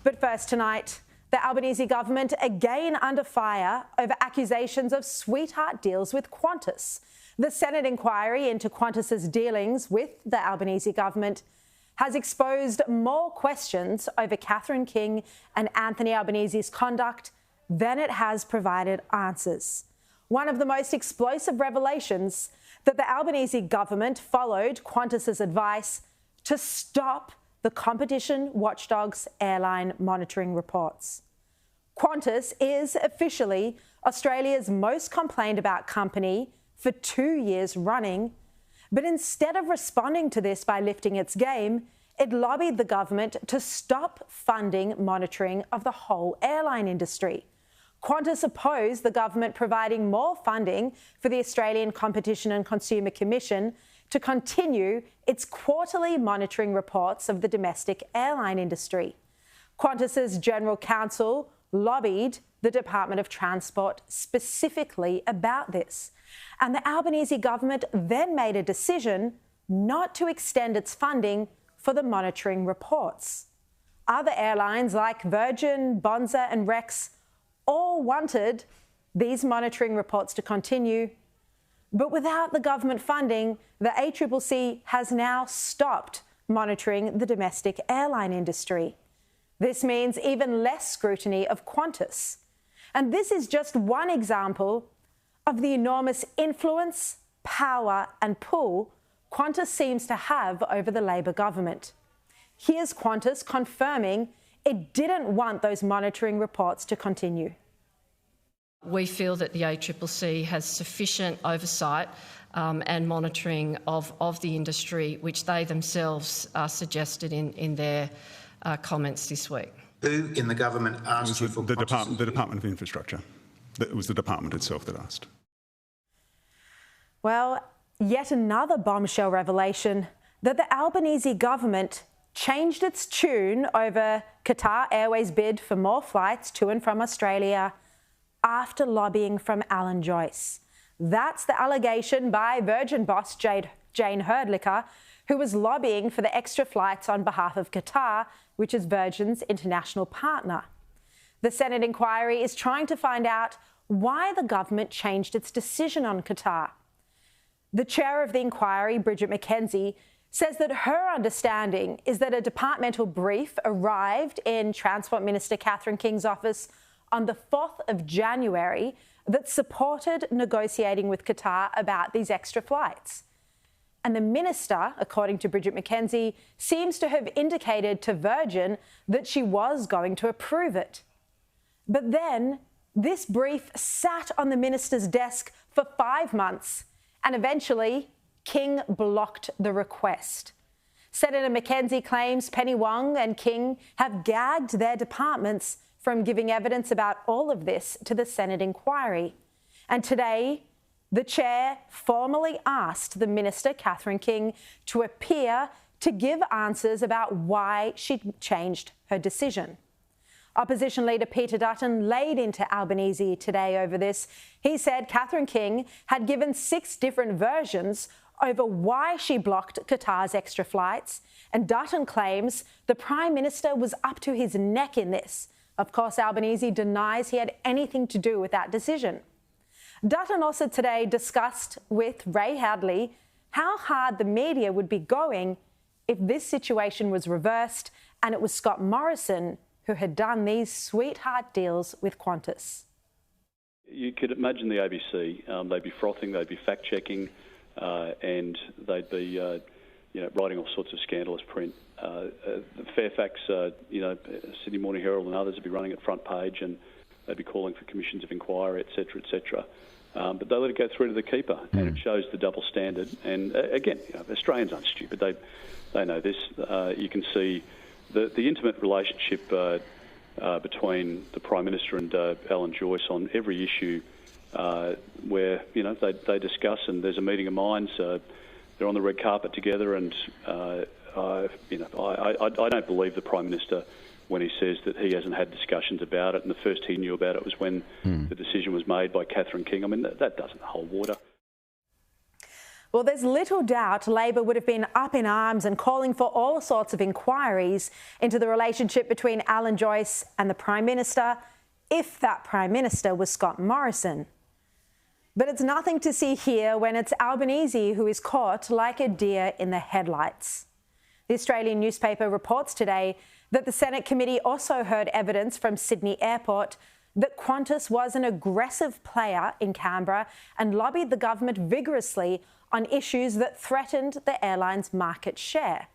But first tonight, the Albanese government again under fire over accusations of sweetheart deals with Qantas. The Senate inquiry into Qantas's dealings with the Albanese government has exposed more questions over Catherine King and Anthony Albanese's conduct than it has provided answers. One of the most explosive revelations that the Albanese government followed Qantas's advice to stop the competition watchdog's airline monitoring reports. Qantas is officially Australia's most complained about company for 2 years running, but instead of responding to this by lifting its game, it lobbied the government to stop funding monitoring of the whole airline industry. Qantas opposed the government providing more funding for the Australian Competition and Consumer Commission to continue its quarterly monitoring reports of the domestic airline industry. Qantas's General Counsel lobbied the Department of Transport specifically about this, and the Albanese government then made a decision not to extend its funding for the monitoring reports. Other airlines like Virgin, Bonza and Rex all wanted these monitoring reports to continue, but without the government funding, the ACCC has now stopped monitoring the domestic airline industry. This means even less scrutiny of Qantas. And this is just one example of the enormous influence, power and pull Qantas seems to have over the Labor government. Here's Qantas confirming it didn't want those monitoring reports to continue. We feel that the ACCC has sufficient oversight and monitoring of the industry, which they themselves suggested in their comments this week. Who in the government asked you for the Department of Infrastructure. It was the department itself that asked. Well, yet another bombshell revelation that the Albanese government changed its tune over Qatar Airways' bid for more flights to and from Australia after lobbying from Alan Joyce. That's the allegation by Virgin boss Jane Herdlicker, who was lobbying for the extra flights on behalf of Qatar, which is Virgin's international partner. The Senate inquiry is trying to find out why the government changed its decision on Qatar. The chair of the inquiry, Bridget McKenzie, says that her understanding is that a departmental brief arrived in Transport Minister Catherine King's office on the 4th of January that supported negotiating with Qatar about these extra flights. And the minister, according to Bridget McKenzie, seems to have indicated to Virgin that she was going to approve it. But then this brief sat on the minister's desk for 5 months, and eventually King blocked the request. Senator McKenzie claims Penny Wong and King have gagged their departments from giving evidence about all of this to the Senate inquiry. And today, the chair formally asked the minister, Catherine King, to appear to give answers about why she changed her decision. Opposition leader Peter Dutton laid into Albanese today over this. He said Catherine King had given 6 different versions over why she blocked Qatar's extra flights, and Dutton claims the Prime Minister was up to his neck in this. Of course, Albanese denies he had anything to do with that decision. Dutton also today discussed with Ray Hadley how hard the media would be going if this situation was reversed and it was Scott Morrison who had done these sweetheart deals with Qantas. You could imagine the ABC, they'd be frothing, they'd be fact-checking, and they'd be writing all sorts of scandalous print. Fairfax, Sydney Morning Herald and others would be running at front page, and they'd be calling for commissions of inquiry, etc., etc. But they let it go through to the keeper, and it shows the double standard. And again, Australians aren't stupid; they know this. You can see the intimate relationship between the Prime Minister and Alan Joyce on every issue, where they discuss, and there's a meeting of minds. They're on the red carpet together, and I don't believe the Prime Minister when he says that he hasn't had discussions about it, and the first he knew about it was when the decision was made by Catherine King. I mean, that doesn't hold water. Well, Well, there's little doubt Labor would have been up in arms and calling for all sorts of inquiries into the relationship between Alan Joyce and the Prime Minister, if that Prime Minister was Scott Morrison. But it's nothing to see here when it's Albanese who is caught like a deer in the headlights. The Australian newspaper reports today that the Senate committee also heard evidence from Sydney Airport that Qantas was an aggressive player in Canberra and lobbied the government vigorously on issues that threatened the airline's market share.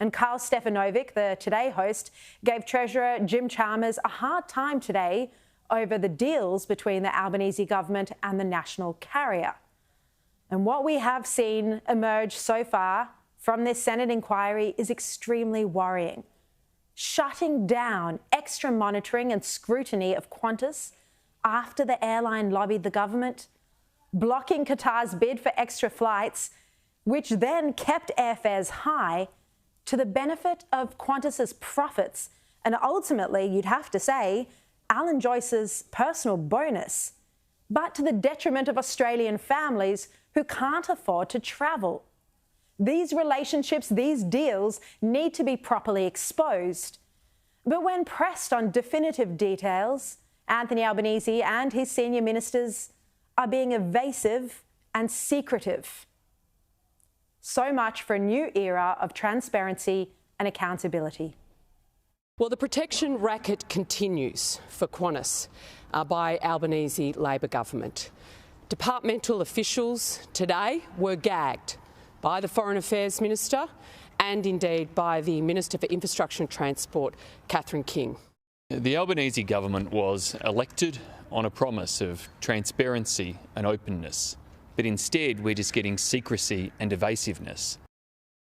And Carl Stefanovic, the Today host, gave Treasurer Jim Chalmers a hard time today over the deals between the Albanese government and the national carrier. And what we have seen emerge so far from this Senate inquiry is extremely worrying. Shutting down extra monitoring and scrutiny of Qantas after the airline lobbied the government, blocking Qatar's bid for extra flights, which then kept airfares high to the benefit of Qantas's profits and ultimately, you'd have to say, Alan Joyce's personal bonus, but to the detriment of Australian families who can't afford to travel. These relationships, these deals need to be properly exposed. But when pressed on definitive details, Anthony Albanese and his senior ministers are being evasive and secretive. So much for a new era of transparency and accountability. Well, the protection racket continues for Qantas by Albanese Labor government. Departmental officials today were gagged by the Foreign Affairs Minister and indeed by the Minister for Infrastructure and Transport, Catherine King. The Albanese government was elected on a promise of transparency and openness, but instead we're just getting secrecy and evasiveness.